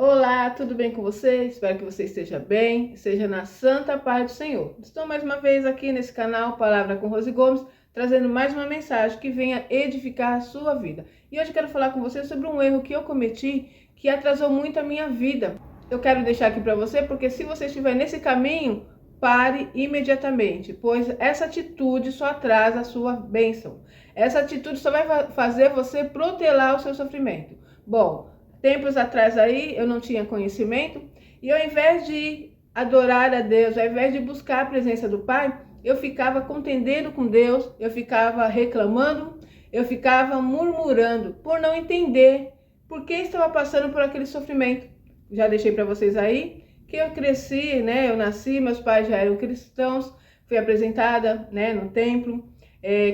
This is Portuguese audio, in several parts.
Olá, tudo bem com você? Espero que você esteja bem, seja na santa paz do Senhor. Estou mais uma vez aqui nesse canal Palavra com Rose Gomes, trazendo mais uma mensagem que venha edificar a sua vida. E hoje eu quero falar com você sobre um erro que eu cometi, que atrasou muito a minha vida. Eu quero deixar aqui para você, porque se você estiver nesse caminho, pare imediatamente, pois essa atitude só atrasa a sua bênção. Essa atitude só vai fazer você protelar o seu sofrimento. Bom, tempos atrás aí eu não tinha conhecimento e ao invés de adorar a Deus, ao invés de buscar a presença do Pai, eu ficava contendendo com Deus, eu ficava reclamando, eu ficava murmurando por não entender por que estava passando por aquele sofrimento. Já deixei para vocês aí que eu cresci, né? Eu nasci, meus pais já eram cristãos, fui apresentada, né, no templo.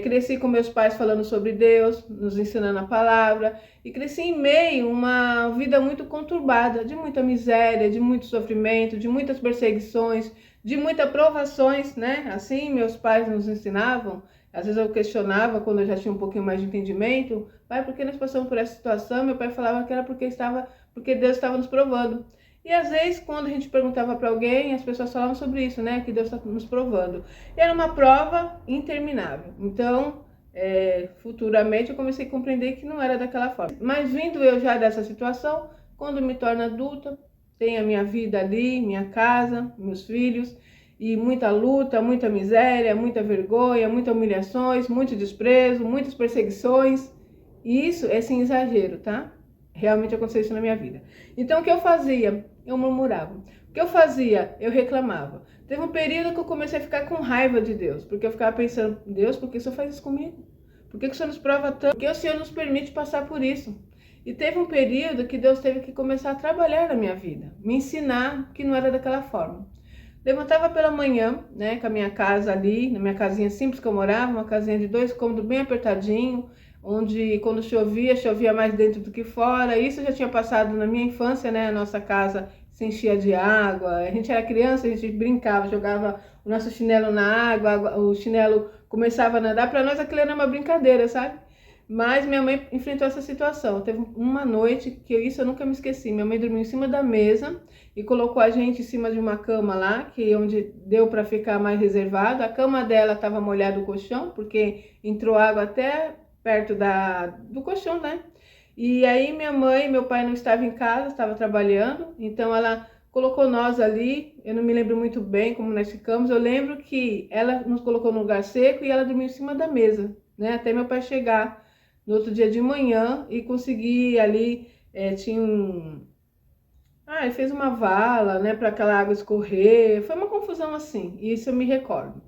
Cresci com meus pais falando sobre Deus, nos ensinando a palavra, e cresci em meio a uma vida muito conturbada, de muita miséria, de muito sofrimento, de muitas perseguições, de muitas provações, né? Assim meus pais nos ensinavam. Às vezes eu questionava quando eu já tinha um pouquinho mais de entendimento: pai, por que nós passamos por essa situação? Meu pai falava que era porque Deus estava nos provando. E às vezes, quando a gente perguntava para alguém, as pessoas falavam sobre isso, né? Que Deus está nos provando. E era uma prova interminável. Então, futuramente eu comecei a compreender que não era daquela forma. Mas vindo eu já dessa situação, quando me torno adulta, tenho a minha vida ali, minha casa, meus filhos, e muita luta, muita miséria, muita vergonha, muitas humilhações, muito desprezo, muitas perseguições. E isso é sem exagero, tá? Realmente aconteceu isso na minha vida. Então, o que eu fazia? Eu murmurava. O que eu fazia? Eu reclamava. Teve um período que eu comecei a ficar com raiva de Deus, porque eu ficava pensando: Deus, por que o Senhor faz isso comigo? Por que o Senhor nos prova tanto? Por que o Senhor nos permite passar por isso? E teve um período que Deus teve que começar a trabalhar na minha vida, me ensinar que não era daquela forma. Levantava pela manhã, né, com a minha casa ali, na minha casinha simples que eu morava, uma casinha de 2 cômodos bem apertadinho, onde quando chovia mais dentro do que fora. Isso já tinha passado na minha infância, né? A nossa casa se enchia de água. A gente era criança, a gente brincava, jogava o nosso chinelo na água, o chinelo começava a nadar. Para nós aquilo era uma brincadeira, sabe? Mas minha mãe enfrentou essa situação. Teve uma noite que isso eu nunca me esqueci. Minha mãe dormiu em cima da mesa e colocou a gente em cima de uma cama lá, que onde deu para ficar mais reservado. A cama dela estava molhada o colchão, porque entrou água até perto do colchão, né? E aí minha mãe, meu pai não estava em casa, estava trabalhando, então ela colocou nós ali. Eu não me lembro muito bem como nós ficamos. Eu lembro que ela nos colocou no lugar seco e ela dormiu em cima da mesa, né? Até meu pai chegar no outro dia de manhã e conseguir ali, tinha um... ele fez uma vala, né, para aquela água escorrer. Foi uma confusão assim, isso eu me recordo.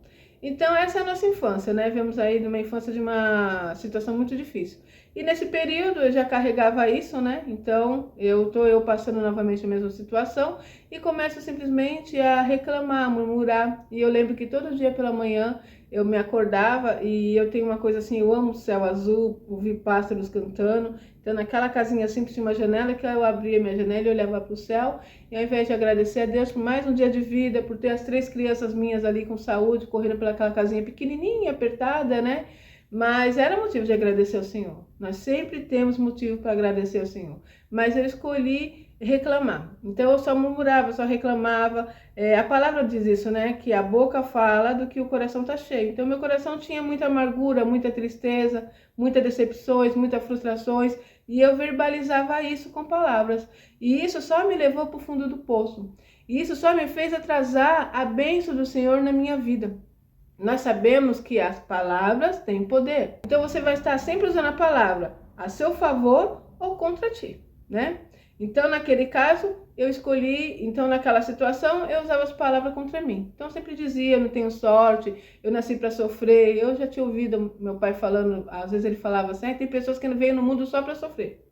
Então essa é a nossa infância, né? Vemos aí de uma infância de uma situação muito difícil. E nesse período eu já carregava isso, né? Então eu passando novamente a mesma situação e começo simplesmente a reclamar, a murmurar. E eu lembro que todo dia pela manhã eu me acordava e eu tenho uma coisa assim: eu amo o céu azul, ouvir pássaros cantando. Então naquela casinha simples tinha uma janela que eu abria minha janela e olhava para o céu. E ao invés de agradecer a Deus por mais um dia de vida, por ter as 3 crianças minhas ali com saúde, correndo pelaquela casinha pequenininha, apertada, né? Mas era motivo de agradecer ao Senhor. Nós sempre temos motivo para agradecer ao Senhor. Mas eu escolhi reclamar. Então eu só murmurava, só reclamava. A palavra diz isso, né? Que a boca fala do que o coração está cheio. Então meu coração tinha muita amargura, muita tristeza, muitas decepções, muitas frustrações. E eu verbalizava isso com palavras. E isso só me levou para o fundo do poço. E isso só me fez atrasar a bênção do Senhor na minha vida. Nós sabemos que as palavras têm poder. Então você vai estar sempre usando a palavra a seu favor ou contra ti, né? Então naquele caso eu escolhi, então naquela situação eu usava as palavras contra mim. Então eu sempre dizia: eu não tenho sorte, eu nasci para sofrer. Eu já tinha ouvido meu pai falando, às vezes ele falava assim: tem pessoas que não veio no mundo só para sofrer.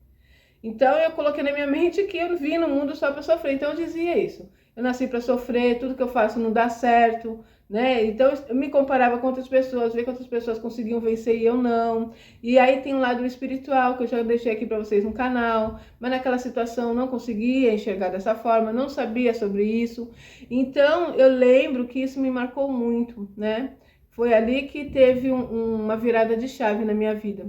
Então eu coloquei na minha mente que eu vim no mundo só para sofrer. Então eu dizia isso: eu nasci para sofrer, tudo que eu faço não dá certo, né? Então eu me comparava com outras pessoas, ver que outras pessoas conseguiam vencer e eu não. E aí tem um lado espiritual que eu já deixei aqui para vocês no canal, mas naquela situação eu não conseguia enxergar dessa forma, não sabia sobre isso. Então eu lembro que isso me marcou muito, né? Foi ali que teve uma virada de chave na minha vida.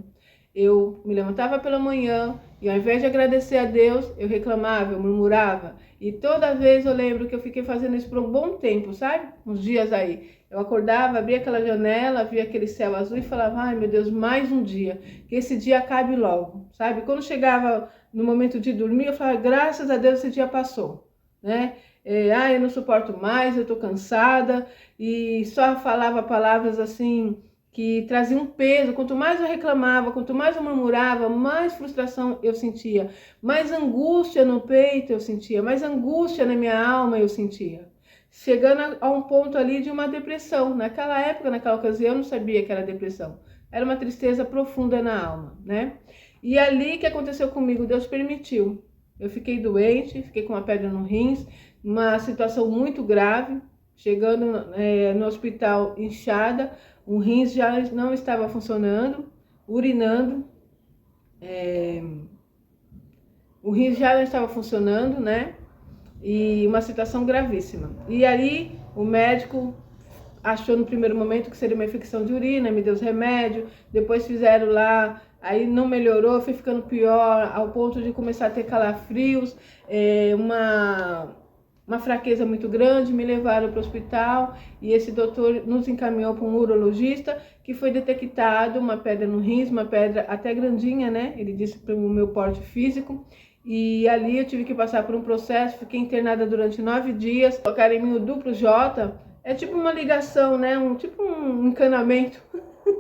eu me levantava pela manhã e ao invés de agradecer a Deus, eu reclamava, eu murmurava. E toda vez eu lembro que eu fiquei fazendo isso por um bom tempo, sabe? Uns dias aí. Eu acordava, abria aquela janela, via aquele céu azul e falava, ai meu Deus, mais um dia, que esse dia acabe logo, sabe? Quando chegava no momento de dormir, eu falava, graças a Deus esse dia passou, né? Eu não suporto mais, eu tô cansada, e só falava palavras assim que traziam um peso. Quanto mais eu reclamava, quanto mais eu murmurava, mais frustração eu sentia, mais angústia no peito eu sentia, mais angústia na minha alma eu sentia, chegando a um ponto ali de uma depressão. Naquela época, naquela ocasião, eu não sabia que era depressão, era uma tristeza profunda na alma, né? E ali que aconteceu comigo, Deus permitiu. Eu fiquei doente, fiquei com uma pedra no rins, uma situação muito grave, chegando no hospital inchada, o rins já não estava funcionando, urinando, o rins já não estava funcionando, né? E uma situação gravíssima. E aí o médico achou no primeiro momento que seria uma infecção de urina, me deu os remédios, depois fizeram lá, aí não melhorou, foi ficando pior, ao ponto de começar a ter calafrios, uma fraqueza muito grande, me levaram para o hospital e esse doutor nos encaminhou para um urologista, que foi detectado uma pedra no rins, uma pedra até grandinha, né? Ele disse para o meu porte físico. E ali eu tive que passar por um processo, fiquei internada durante 9 dias, colocaram em mim o duplo J, é tipo uma ligação, né? Tipo um encanamento,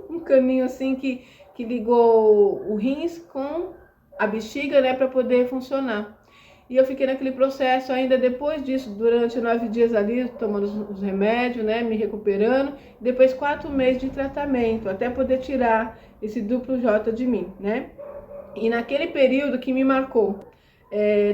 um caminho assim que ligou o rins com a bexiga, né? Para poder funcionar. E eu fiquei naquele processo ainda depois disso, durante 9 dias ali, tomando os remédios, né? Me recuperando. Depois 4 meses de tratamento, até poder tirar esse duplo J de mim, né? E naquele período que me marcou,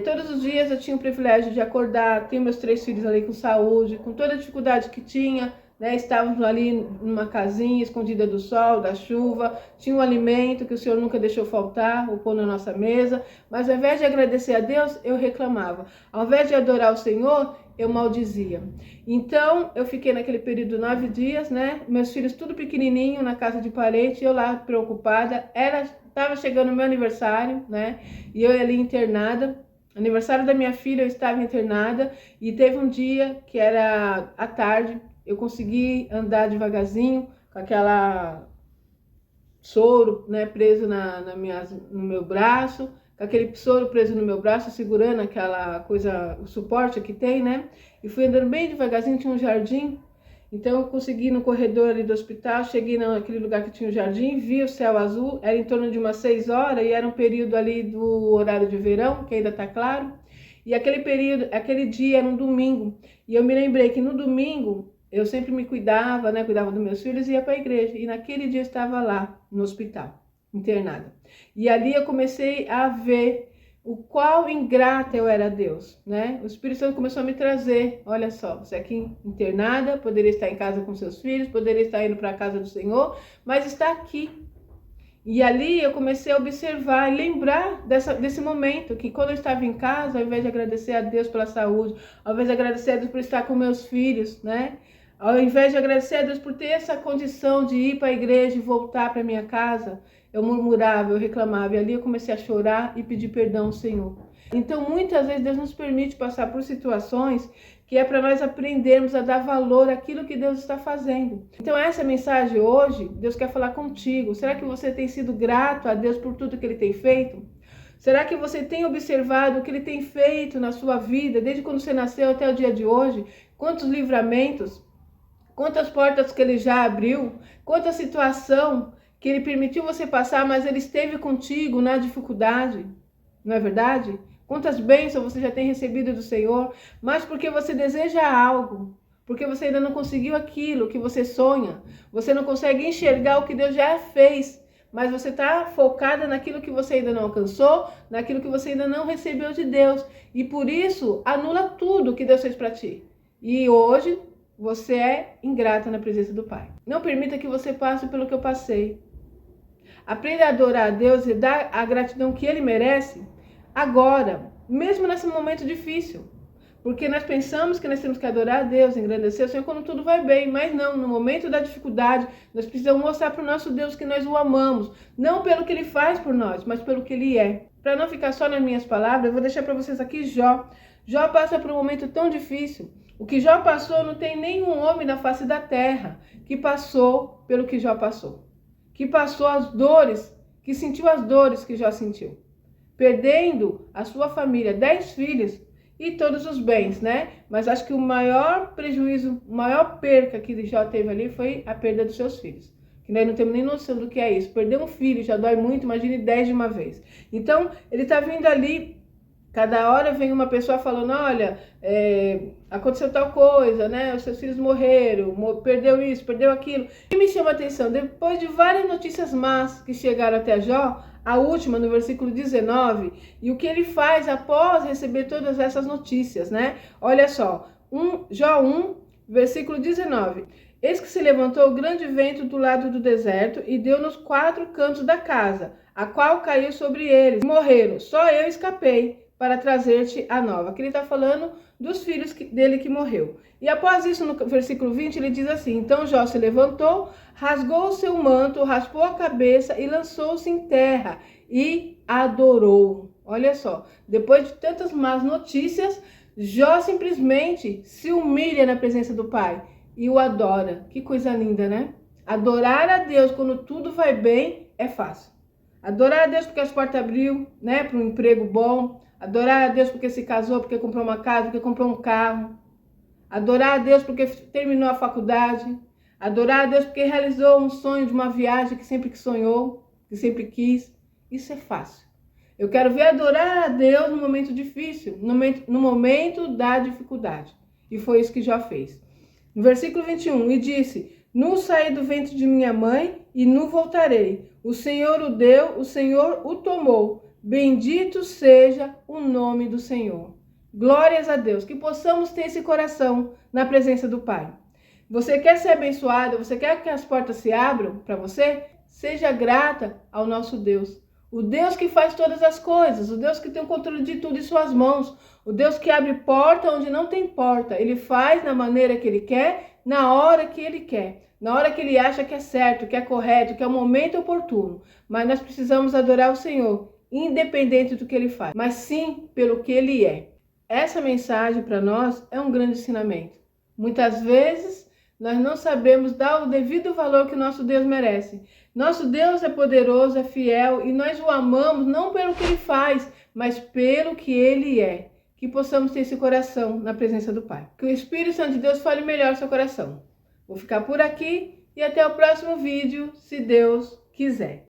todos os dias eu tinha o privilégio de acordar, ter meus 3 filhos ali com saúde, com toda a dificuldade que tinha, né? Estávamos ali numa casinha escondida do sol, da chuva, tinha um alimento que o Senhor nunca deixou faltar, o pão na nossa mesa, mas ao invés de agradecer a Deus, eu reclamava. Ao invés de adorar o Senhor, eu maldizia. Então, eu fiquei naquele período 9 dias, né? Meus filhos tudo pequenininho na casa de parente, eu lá preocupada, estava chegando o meu aniversário, né? E eu ali internada. Aniversário da minha filha, eu estava internada. E teve um dia que era à tarde, eu consegui andar devagarzinho com aquela soro, né, preso no meu braço, com aquele soro preso no meu braço, segurando aquela coisa, o suporte que tem, né? E fui andando bem devagarzinho, tinha um jardim. Então eu consegui no corredor ali do hospital, cheguei naquele lugar que tinha o jardim, vi o céu azul, era em torno de umas 6 horas e era um período ali do horário de verão, que ainda tá claro. E aquele período, aquele dia era um domingo. E eu me lembrei que no domingo eu sempre me cuidava, né? Cuidava dos meus filhos e ia para a igreja. E naquele dia eu estava lá no hospital, internada. E ali eu comecei a ver o qual ingrata eu era a Deus, né? O Espírito Santo começou a me trazer, olha só, você aqui internada, poderia estar em casa com seus filhos, poderia estar indo para a casa do Senhor, mas está aqui. E ali eu comecei a observar e lembrar desse momento, que quando eu estava em casa, ao invés de agradecer a Deus pela saúde, ao invés de agradecer a Deus por estar com meus filhos, né? Ao invés de agradecer a Deus por ter essa condição de ir para a igreja e voltar para minha casa, eu murmurava, eu reclamava, e ali eu comecei a chorar e pedir perdão ao Senhor. Então, muitas vezes, Deus nos permite passar por situações que é para nós aprendermos a dar valor àquilo que Deus está fazendo. Então, essa mensagem hoje, Deus quer falar contigo. Será que você tem sido grato a Deus por tudo que Ele tem feito? Será que você tem observado o que Ele tem feito na sua vida, desde quando você nasceu até o dia de hoje? Quantos livramentos, quantas portas que Ele já abriu, quanta situação que Ele permitiu você passar, mas Ele esteve contigo na dificuldade, não é verdade? Quantas bênçãos você já tem recebido do Senhor, mas porque você deseja algo, porque você ainda não conseguiu aquilo que você sonha, você não consegue enxergar o que Deus já fez, mas você está focada naquilo que você ainda não alcançou, naquilo que você ainda não recebeu de Deus, e por isso anula tudo que Deus fez para ti. E hoje você é ingrata na presença do Pai. Não permita que você passe pelo que eu passei. Aprenda a adorar a Deus e dar a gratidão que Ele merece agora, mesmo nesse momento difícil. Porque nós pensamos que nós temos que adorar a Deus, engrandecer o Senhor quando tudo vai bem, mas não, no momento da dificuldade, nós precisamos mostrar para o nosso Deus que nós o amamos, não pelo que Ele faz por nós, mas pelo que Ele é. Para não ficar só nas minhas palavras, eu vou deixar para vocês aqui Jó. Jó passa por um momento tão difícil. O que Jó passou, não tem nenhum homem na face da terra que passou pelo que Jó passou. Que passou as dores, que sentiu as dores que Jó sentiu. Perdendo a sua família, 10 filhos e todos os bens, né? Mas acho que o maior prejuízo, a maior perca que Jó teve ali foi a perda dos seus filhos. Que nós não temos nem noção do que é isso. Perder um filho já dói muito, imagine 10 de uma vez. Então, ele está vindo ali. Cada hora vem uma pessoa falando, olha, aconteceu tal coisa, né? Os seus filhos morreram, perdeu isso, perdeu aquilo. E me chama a atenção, depois de várias notícias más que chegaram até Jó, a última no versículo 19, e o que ele faz após receber todas essas notícias, né? Olha só, Jó 1, versículo 19. Eis que se levantou grande vento do lado do deserto e deu nos 4 cantos da casa, a qual caiu sobre eles. Morreram, só eu escapei para trazer-te a nova. Aqui ele está falando dos filhos dele que morreu. E após isso, no versículo 20, ele diz assim, então Jó se levantou, rasgou o seu manto, raspou a cabeça e lançou-se em terra e adorou. Olha só, depois de tantas más notícias, Jó simplesmente se humilha na presença do Pai e o adora. Que coisa linda, né? Adorar a Deus quando tudo vai bem é fácil. Adorar a Deus porque as portas abriu, né, para um emprego bom. Adorar a Deus porque se casou, porque comprou uma casa, porque comprou um carro. Adorar a Deus porque terminou a faculdade. Adorar a Deus porque realizou um sonho de uma viagem que sempre sonhou, que sempre quis. Isso é fácil. Eu quero ver adorar a Deus no momento difícil, no momento da dificuldade. E foi isso que Jó fez. No versículo 21, e disse, nu saí do ventre de minha mãe e nu voltarei. O Senhor o deu, o Senhor o tomou. Bendito seja o nome do Senhor. Glórias a Deus, que possamos ter esse coração na presença do Pai. Você quer ser abençoado? Você quer que as portas se abram para você? Seja grata ao nosso Deus. O Deus que faz todas as coisas, o Deus que tem o controle de tudo em suas mãos, o Deus que abre porta onde não tem porta. Ele faz da maneira que Ele quer, na hora que Ele quer. Na hora que Ele acha que é certo, que é correto, que é o momento oportuno. Mas nós precisamos adorar o Senhor, independente do que Ele faz, mas sim pelo que Ele é. Essa mensagem para nós é um grande ensinamento. Muitas vezes nós não sabemos dar o devido valor que nosso Deus merece. Nosso Deus é poderoso, é fiel e nós o amamos não pelo que Ele faz, mas pelo que Ele é. Que possamos ter esse coração na presença do Pai. Que o Espírito Santo de Deus fale melhor no seu coração. Vou ficar por aqui e até o próximo vídeo, se Deus quiser.